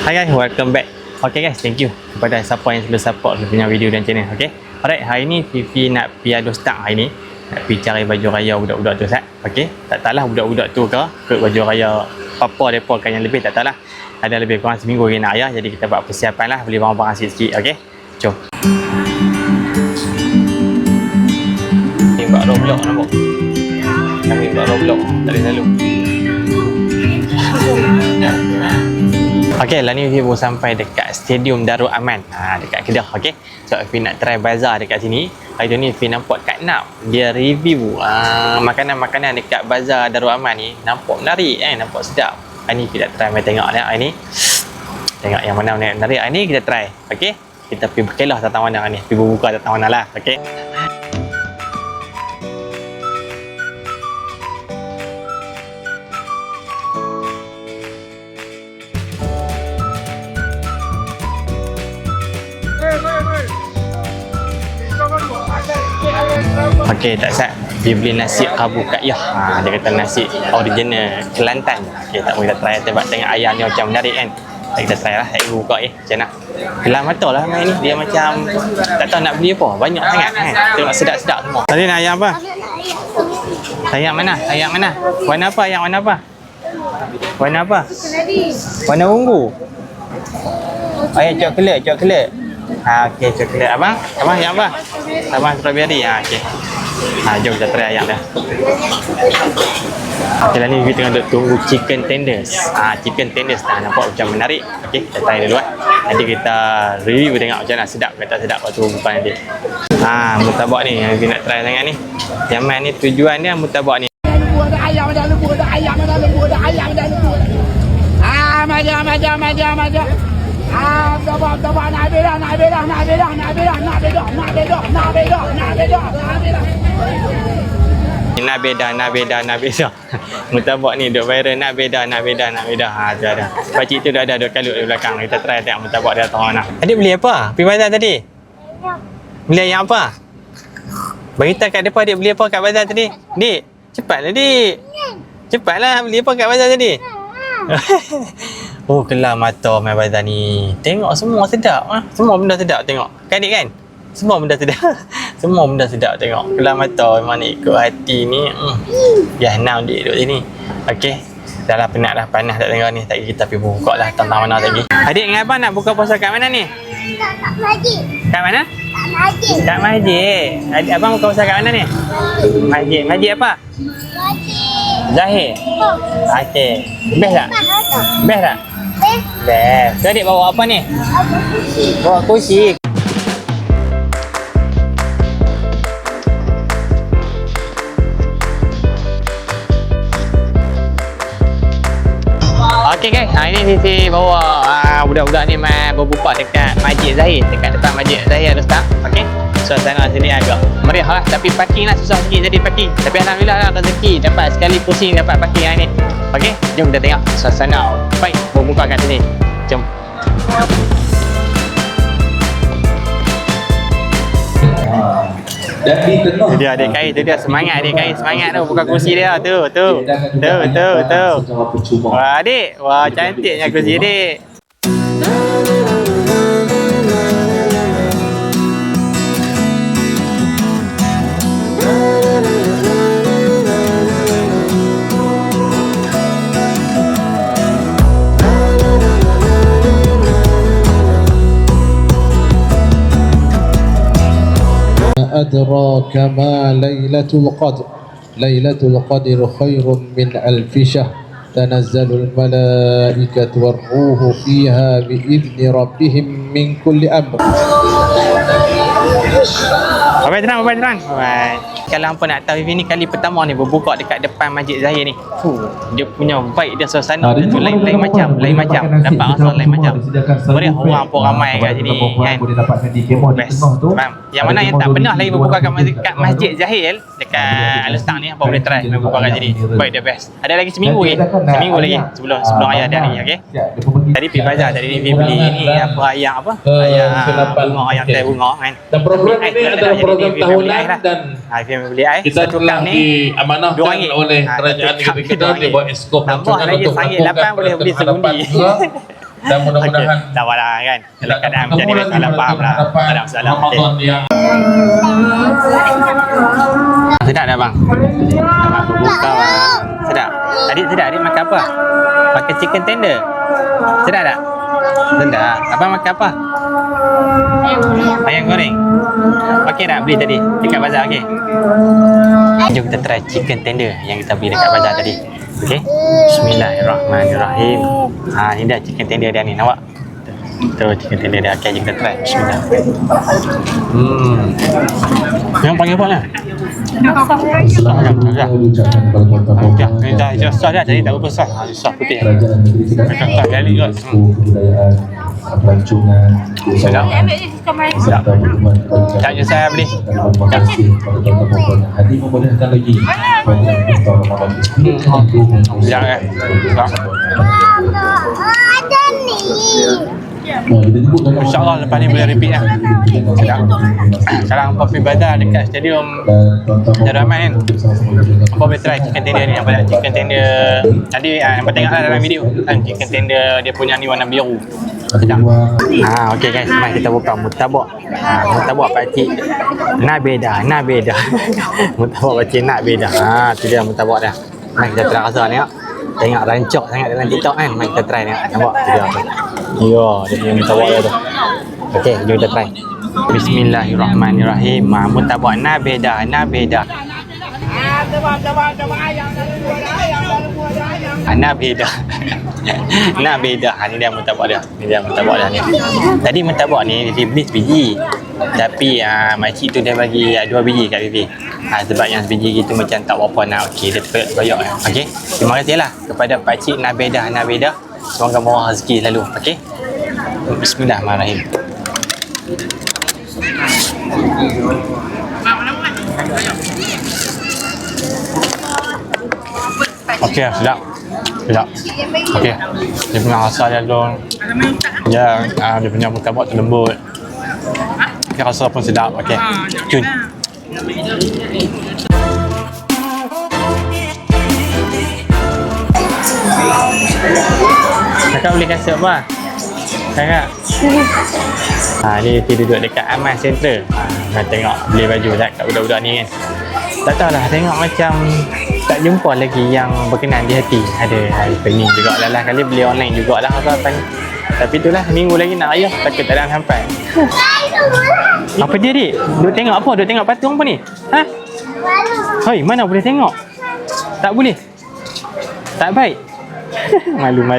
Hi guys, welcome back. Okay guys, thank you kepada siapa yang selalu support punya video dan channel. Okay, alright, hari ni Fifi nak pergi adu start hari ni. Nak pergi cari baju raya budak-budak tu Sat. Okay, tak tahulah budak-budak tu ke ikut baju raya apa mereka kan yang lebih, tak tahulah. Ada lebih kurang seminggu lagi nak raya, jadi kita buat persiapan lah, beli barang-barang sikit-sikit. Okay, jom. Ni buat Roblox nampak. Kami buat Roblox, tak boleh selalu. Okey, lah ni Fifi baru sampai dekat Stadium Darul Aman. Dekat Kedah, okey. So Fifi nak try bazar dekat sini. Hari ni Fifi nampak Kak Nap dia review makanan-makanan dekat bazar Darul Aman ni. Nampak menarik nampak sedap. Hari ni Fifi nak try mai tengok ni. Hari ni tengok yang mana menarik. Hari ni kita try. Okey. Kita pergi berkelah tentang mana ni. Pergi buka tentang mana lah. Okey. Okey, tak sat. Dia beli nasi Abu Kaiyah. Dia kata nasi original Kelantan. Okey, tak boleh kita try. Tengok ayam ni macam menarik kan. Kita try lah. Saya buka macam nak. Kelam mata lah main ni. Dia macam tak tahu nak beli apa. Banyak sangat kan. Tengok sedap-sedap semua. Tadi nak ayam apa? Ayam mana? Ayam mana? Warna apa? Ayam warna apa? Warna apa? Warna ungu. Ayam coklat. Okey, coklat. Abang yang apa? Abang strawberry. Okey. Jom kita try ayam dah. Okey, lah ni kita tengah tunggu chicken tenders. Chicken tenders dah nampak macam menarik. Okey, kita try dulu nanti kita review tengok macam mana sedap ke tak sedap waktu buka nanti. Murtabak ni yang kita nak try sangat ni. Yang mana ni tujuan dia murtabak ni. Ada ayam, ada lembu, ada ayam, ada lembu, ada ayam, ada lembu. Maja. Tebak, nak bedah. Nak beda. Murtabak ni duk viral, nak beda. Tu ada. Pakcik tu dah ada duk kalut di belakang. Kita try tengok murtabak dia tahu mana. Adik beli apa? Pergi bazar tadi? Beli ayam apa? Beritahu kat depan adik beli apa kat bazar tadi? Dik, cepatlah dik. Cepatlah beli apa kat bazar tadi? Oh, kelam mata main bazar ni. Tengok semua sedap. Semua benda sedap tengok. Kan adik kan? Semua benda sedap. Semua benda sedap tengok. Kelam mata memang ni ikut hati ni. Jahanam dik duduk sini. Okey. Dah lah penat dah. Panas tak tengok ni. Tak kita pergi buka lah tentang mana lagi. Adik dengan abang nak buka puasa kat mana ni? Kat masjid. Kat mana? Kat masjid. Kat masjid. Adik abang buka puasa kat mana ni? Masjid. Masjid apa? Masjid. Zahir. Okey. Best tak? Best tak? Best. So adik bawa apa ni? Bawa kursi. Okey guys, ini Fifi bawa budak-budak ni main berbuka dekat Masjid Zahir, dekat depan Masjid Zahir ada start. Okey. Suasana sini agak meriah lah, tapi parking lah susah sikit jadi parking. Tapi alhamdulillah lah rezeki dapat sekali pusing dapat parking hari ni. Okey, jom kita tengok suasana baik berbuka kat sini. Jom. Dan di tengah Itu dia adik Kai, itu dia semangat adik Kai, semangat tu buka kursi dia tu. Wah adik, wah cantiknya kursi adik. أدراك ما ليلة القدر ليلة القدر خير من ألف شهر تنزل الملائكة والروح فيها بإذن ربهم من كل أمر. Abang terang. Kalau hampa nak tahu Fifi ni kali pertama ni berbuka dekat depan Masjid Zahir ni. Dia punya vibe dia, suasana dia tu lain macam. Dapat rasa lain macam. Boleh orang pun ramai kat sini kan. Best. Faham? Yang mana yang tak pernah lagi berbuka kat Masjid Zahir dekat Alustang ni, apa boleh try berbuka kat sini. Vibe dia best. Ada lagi seminggu lagi sebelum raya dah ni, okey. Tadi pergi bazar, tadi ni beli ni apa ayam bunga, ayam teh bunga kan. Dan program ini adalah program tahunan dan beli air kita telah diamanahkan oleh kerajaan negeri Kedah dibuat eskop dan tambah lagi RM1.8 boleh beli segundi. Dan mudah-mudahan Tak apalah kan. Dalam keadaan macam ni bertemu lagi salah faham lah. hadapan Tak ada masalah. Okay. Ramadan yang Sedap dah bang? Abang berbuka bang. Sedap. Adik makan apa? Makan chicken tender. Sedap tak? Sedap. Abang makan apa? Ayam goreng. Okey tak beli tadi dekat bazar okey? Jom kita try chicken tender yang kita beli dekat bazar tadi. Okey? Bismillahirrahmanirrahim. Ni dah chicken tender dia ni nampak? Tu chicken tender dia. Okey, jom kita try. Bismillah. Yang panggil apa lah? selamat diucapkan kepada Tuan Ya, ini dah sah dah tadi tak berapa sah. Sah putih. Kerajaan Negeri Kakak kali kot. Kebudayaan, pelancongan, Sedap. serta berhubungan kepada Tak je saya beli. Terima kasih kepada tuan-tuan yang hadir membolehkan lagi program Iftar Ramadan ini. Sekejap kan. Ada ni. InsyaAllah lepas ni boleh repeat lah. Sedap. Sekarang Apa pergi bazar dekat stadium Darul Aman kan. Apa boleh try chicken tender ni. Apa nak chicken tender. Tadi nampak tengok lah dalam video kan. Chicken tender dia punya ni warna biru. Sedap. Okey guys, mari kita buka mutabak. Mutabak pakcik Nabeda. Mutabak pakcik Nabeda. Tu dia mutabak dah. Mari kita try rasa ni. Tengok rancak sangat dalam TikTok kan. Mari kita try ni. Nampak tu dia tu. Ya, dia punya mutabak dia tu. Okey, jom kita try. Bismillahirrahmanirrahim. Mutabak Nabeda. Nabeda. Ni dia mutabak dia. Ni dia mutabak dia ni. Tadi mutabak ni dia beli biji. Tapi makcik tu dia bagi 2 biji kat Bibi. Sebab yang sebiji gitu macam tak berapa nak. Okey, dia terkoyak. Okey. Terima kasihlah kepada pakcik Nabeda. Semoga murah rezeki selalu. Okey. Bismillahirrahmanirrahim. Okey, sedap. Okey. Dia punya rasa dia tu. Ya, dia punya mutabak tu lembut. Okey, rasa pun sedap. Okey. Cun. Kakak boleh kasih apa? Kakak. Ni dia duduk dekat Aman Center. Nak tengok beli baju kat budak-budak ni kan. Tak tahulah, tengok macam tak jumpa lagi yang berkenan di hati. Ada pengen juga lah kali beli online jugalah apa ni. Tapi itulah minggu lagi nak raya takut tak ada sampai. Apa dia dik? Duk tengok apa? Duk tengok patung apa ni? Ha? Hoi, mana boleh tengok? Tak boleh. Tak baik. Malu.